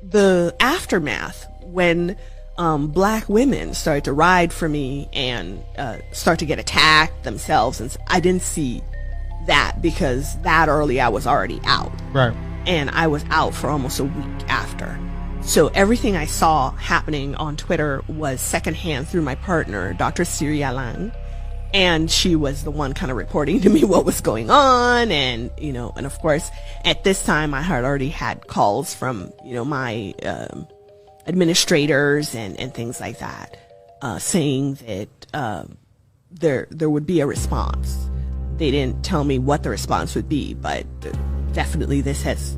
the aftermath, when black women started to ride for me and start to get attacked themselves, and I didn't see that because that early I was already out. Right. And I was out for almost a week after. So everything I saw happening on Twitter was secondhand through my partner, Dr. Siri Alang. And she was the one kind of reporting to me what was going on. And, you know, and of course, at this time, I had already had calls from, you know, my administrators and things like that, saying that there would be a response. They didn't tell me what the response would be, but definitely this has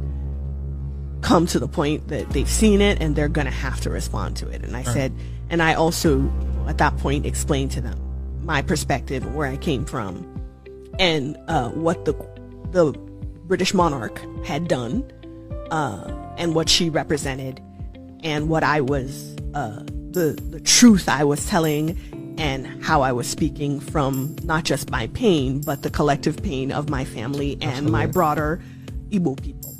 come to the point that they've seen it and they're going to have to respond to it. And I said, and I also at that point explained to them my perspective, where I came from, and what the British monarch had done, and what she represented, and what I was, the truth I was telling, and how I was speaking from not just my pain, but the collective pain of my family and Absolutely. my broader Igbo people.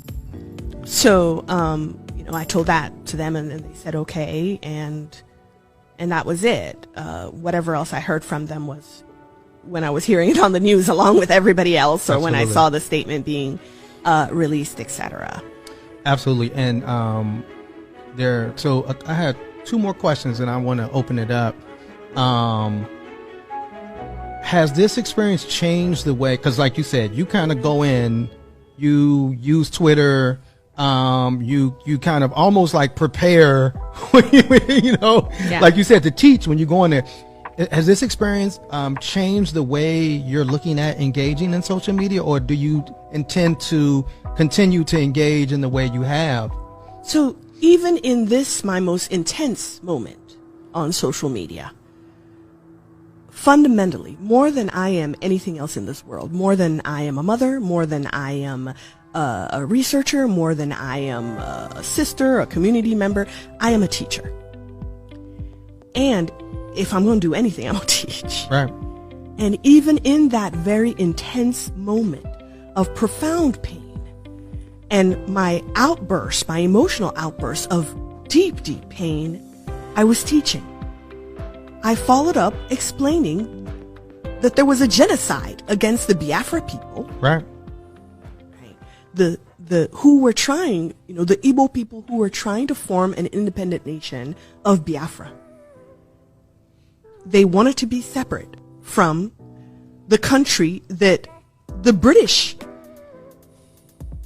So, you know, I told that to them, and they said okay, and that was it. Whatever else I heard from them was when I was hearing it on the news along with everybody else, or when I saw the statement being released, etc. Absolutely. And so I had two more questions, and I want to open it up. Has this experience changed the way, because like you said, you kind of go in, you use Twitter, you kind of almost like prepare, you know, like you said, to teach when you go in there. Has this experience changed the way you're looking at engaging in social media, or do you intend to continue to engage in the way you have? So even in this, my most intense moment on social media, fundamentally, more than I am anything else in this world, more than I am a mother, more than I am a researcher, more than I am a sister, a community member, I am a teacher. And if I'm going to do anything, I'm going to teach. Right. And even in that very intense moment of profound pain and my outburst, my emotional outburst of deep, deep pain, I was teaching. I followed up explaining that there was a genocide against the Biafra people. Right. The who were trying, you know, the Igbo people who were trying to form an independent nation of Biafra. They wanted to be separate from the country that the British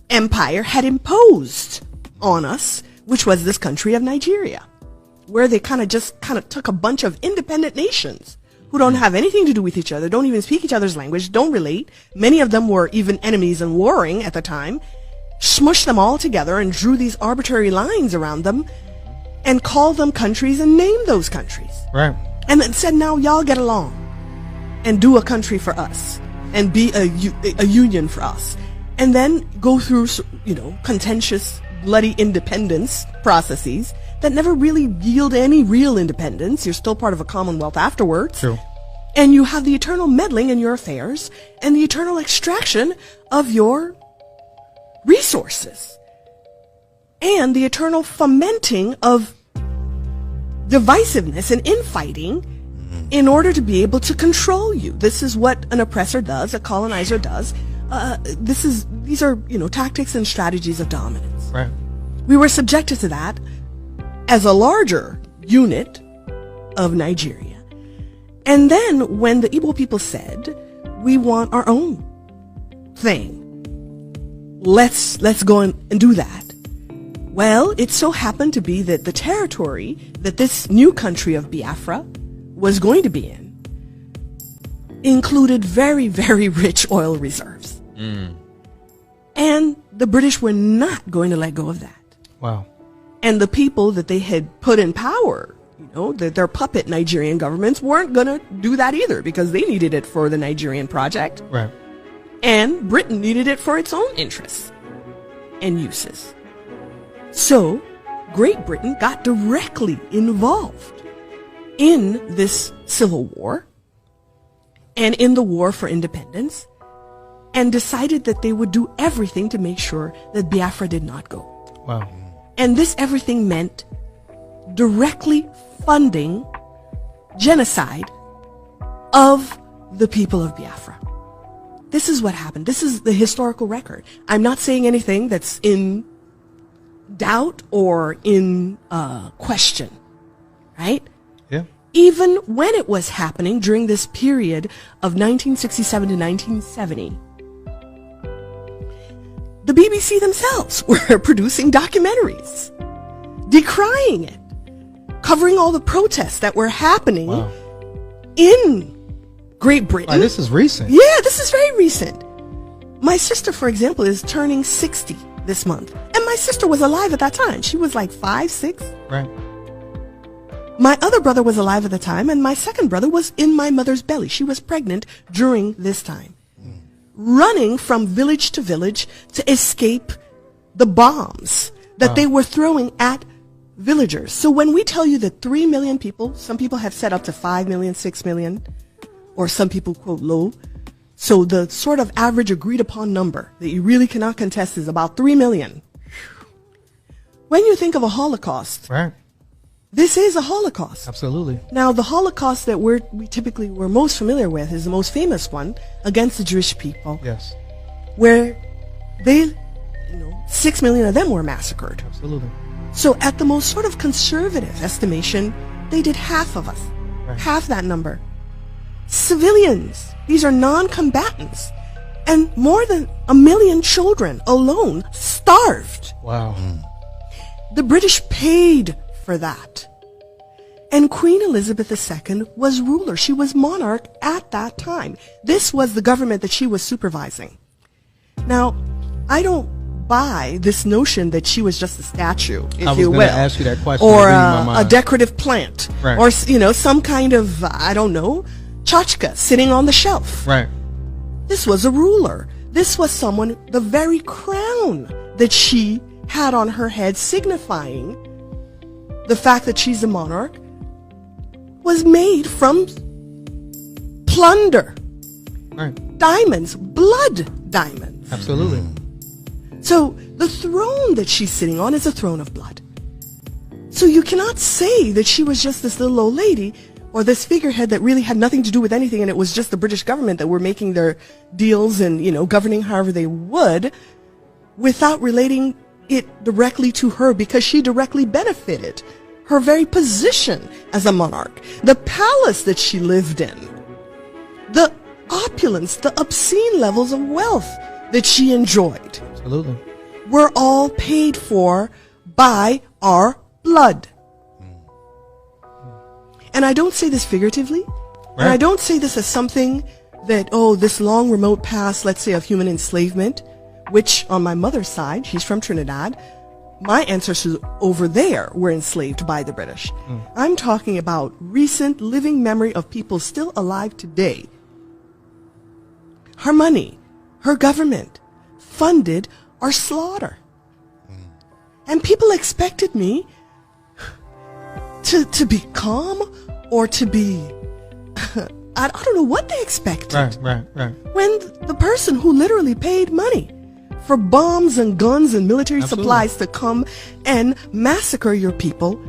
Empire had imposed on us, which was this country of Nigeria, where they kind of took a bunch of independent nations who don't have anything to do with each other, don't even speak each other's language, don't relate. Many of them were even enemies and warring at the time, smushed them all together and drew these arbitrary lines around them and called them countries and named those countries. Right. And then said, now y'all get along and do a country for us and be a union for us. And then go through, you know, contentious, bloody independence processes that never really yield any real independence. You're still part of a commonwealth afterwards. True. And you have the eternal meddling in your affairs and the eternal extraction of your resources and the eternal fomenting of divisiveness and infighting in order to be able to control you. This is what an oppressor does, a colonizer does. These are, you know, tactics and strategies of dominance. Right. We were subjected to that as a larger unit of Nigeria. And then when the Igbo people said, we want our own thing, let's go and do that. Well, it so happened to be that the territory that this new country of Biafra was going to be in included very, very rich oil reserves. And the British were not going to let go of that. Wow. And the people that they had put in power, you know, their puppet Nigerian governments weren't going to do that either, because they needed it for the Nigerian project. Right. And Britain needed it for its own interests and uses. So Great Britain got directly involved in this civil war and in the war for independence, and decided that they would do everything to make sure that Biafra did not go. Wow. And this everything meant directly funding genocide of the people of Biafra. This is what happened. This is the historical record. I'm not saying anything that's in doubt or in question, right? Yeah. Even when it was happening during this period of 1967 to 1970, the BBC themselves were producing documentaries, decrying it, covering all the protests that were happening in Great Britain. This is recent. Yeah, this is very recent. My sister, for example, is turning 60 this month. And my sister was alive at that time. She was like 5, 6. Right. My other brother was alive at the time, and my second brother was in my mother's belly. She was pregnant during this time. Running from village to village to escape the bombs that they were throwing at villagers. So when we tell you that 3 million people, some people have said up to 5 million, 6 million, or some people quote low. So the sort of average agreed upon number that you really cannot contest is about 3 million. When you think of a Holocaust, right, this is a Holocaust. Absolutely. Now, the Holocaust that we typically were most familiar with is the most famous one against the Jewish people. Yes. Where 6 million of them were massacred. Absolutely. So at the most sort of conservative estimation, they did half of us. Right. Half that number. Civilians. These are non-combatants. And more than 1 million children alone starved. Wow. The British paid for that. And Queen Elizabeth II was ruler. She was monarch at that time. This was the government that she was supervising. Now, I don't buy this notion that she was just a statue, if you will. I was going to ask you that question. Or a decorative plant. Right. Or, some kind of, I don't know, tchotchke sitting on the shelf. Right. This was a ruler. This was someone, the very crown that she had on her head, signifying the fact that she's a monarch, was made from plunder. Right. Diamonds, blood diamonds. Absolutely. So the throne that she's sitting on is a throne of blood. So you cannot say that she was just this little old lady or this figurehead that really had nothing to do with anything, and it was just the British government that were making their deals and, governing however they would, without relating it directly to her, because she directly benefited her very position as a monarch, the palace that she lived in, the opulence, the obscene levels of wealth that she enjoyed. Absolutely. Were all paid for by our blood. And I don't say this figuratively. Right. And I don't say this as something that, this long remote past, let's say, of human enslavement, which on my mother's side, she's from Trinidad, my ancestors over there were enslaved by the British. I'm talking about recent living memory of people still alive today. Her money, her government funded our slaughter. And people expected me to be calm or to be, I don't know what they expected. Right. When the person who literally paid money for bombs and guns and military supplies to come and massacre your people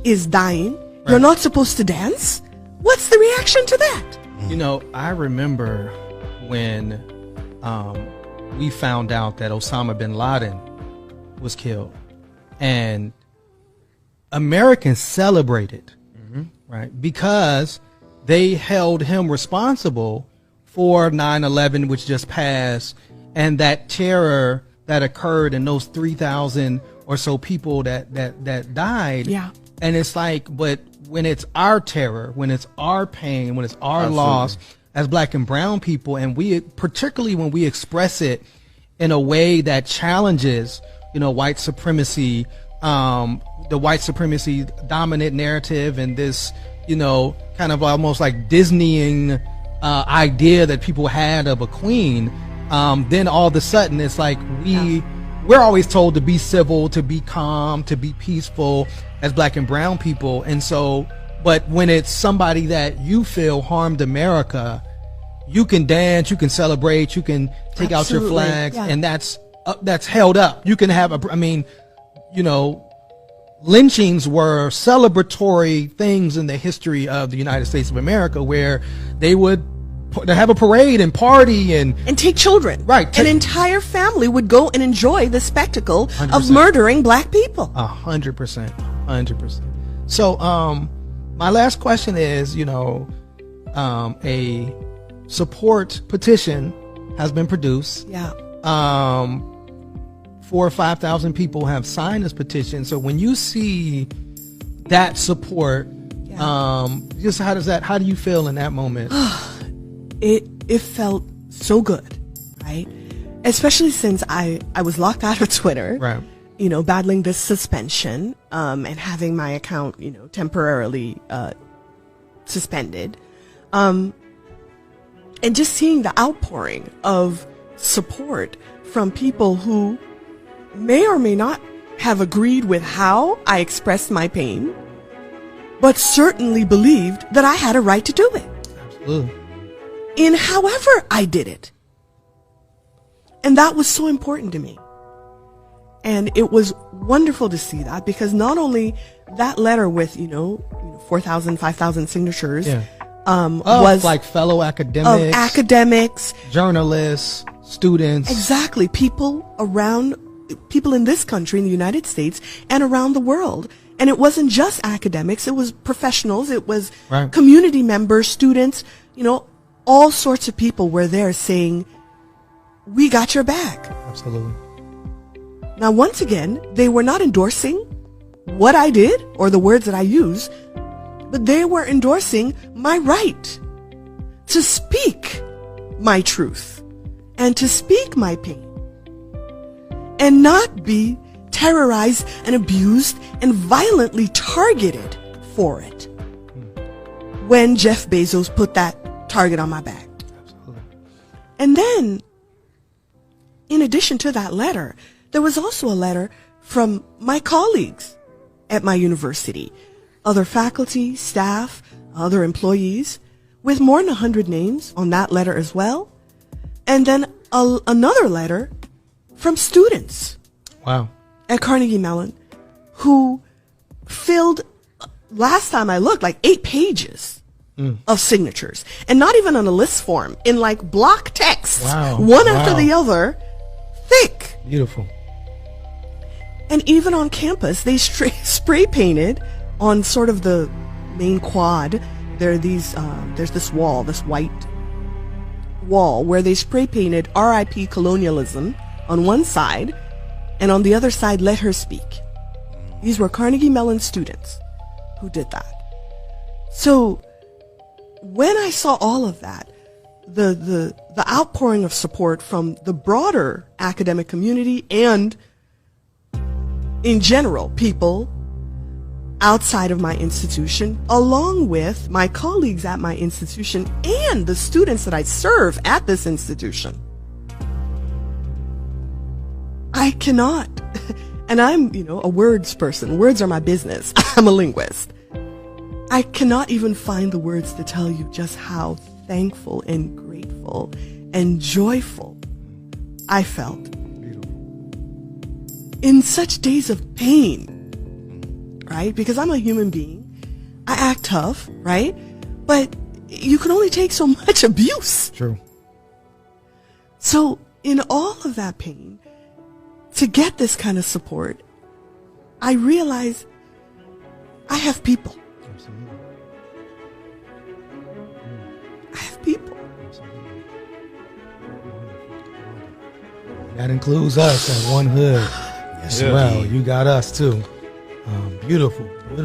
is dying. Right. You're not supposed to dance. What's the reaction to that? I remember when we found out that Osama bin Laden was killed, and Americans celebrated, right? Because they held him responsible for 9/11, which just passed, and that terror that occurred in those 3,000 or so people that died. Yeah. And it's like, but when it's our terror, when it's our pain, when it's our loss as black and brown people, and particularly when we express it in a way that challenges, white supremacy, the white supremacy dominant narrative, and this, kind of almost like Disneying idea that people had of a queen, then all of a sudden it's like we're always told to be civil, to be calm, to be peaceful as black and brown people. And so, but when it's somebody that you feel harmed America, you can dance, you can celebrate, you can take out your flags, and that's held up. You can have lynchings were celebratory things in the history of the United States of America, where they would have a parade and party and take children. Right. An entire family would go and enjoy the spectacle 100%. Of murdering black people. 100%. 100%. So, my last question is, a support petition has been produced. Yeah. 4,000 or 5,000 people have signed this petition. So when you see that support, just how do you feel in that moment? It felt so good, right? Especially since I was locked out of Twitter, right? Battling this suspension, and having my account, temporarily suspended, and just seeing the outpouring of support from people who may or may not have agreed with how I expressed my pain, but certainly believed that I had a right to do it. Absolutely. In however I did it. And that was so important to me. And it was wonderful to see that, because not only that letter with, 4,000, 5,000 signatures, was like fellow academics, journalists, students. Exactly. People in this country, in the United States, and around the world. And it wasn't just academics, it was professionals, it was community members, students, all sorts of people were there saying, we got your back. Absolutely. Now, once again, they were not endorsing what I did or the words that I used, but they were endorsing my right to speak my truth and to speak my pain and not be terrorized and abused and violently targeted for it when Jeff Bezos put that target on my back. Absolutely. And then, in addition to that letter, there was also a letter from my colleagues at my university, other faculty, staff, other employees, with more than 100 names on that letter as well. And then another letter from students. Wow. At Carnegie Mellon, who filled, last time I looked, like 8 pages of signatures, and not even on a list form, in like block text, one after the other, thick. Beautiful. And even on campus, they spray painted on sort of the main quad. There are these, there's this wall, this white wall, where they spray painted "R.I.P. Colonialism" on one side, and on the other side, "Let her speak." These were Carnegie Mellon students who did that. So when I saw all of that, the outpouring of support from the broader academic community and, in general, people outside of my institution, along with my colleagues at my institution and the students that I serve at this institution, I cannot, and I'm, a words person. Words are my business. I'm a linguist. I cannot even find the words to tell you just how thankful and grateful and joyful I felt in such days of pain, right? Because I'm a human being. I act tough, right? But you can only take so much abuse. True. So in all of that pain, to get this kind of support, I realize I have people. Absolutely. I have people. Absolutely. That includes us at One Hood as well. You got us too. Beautiful, beautiful.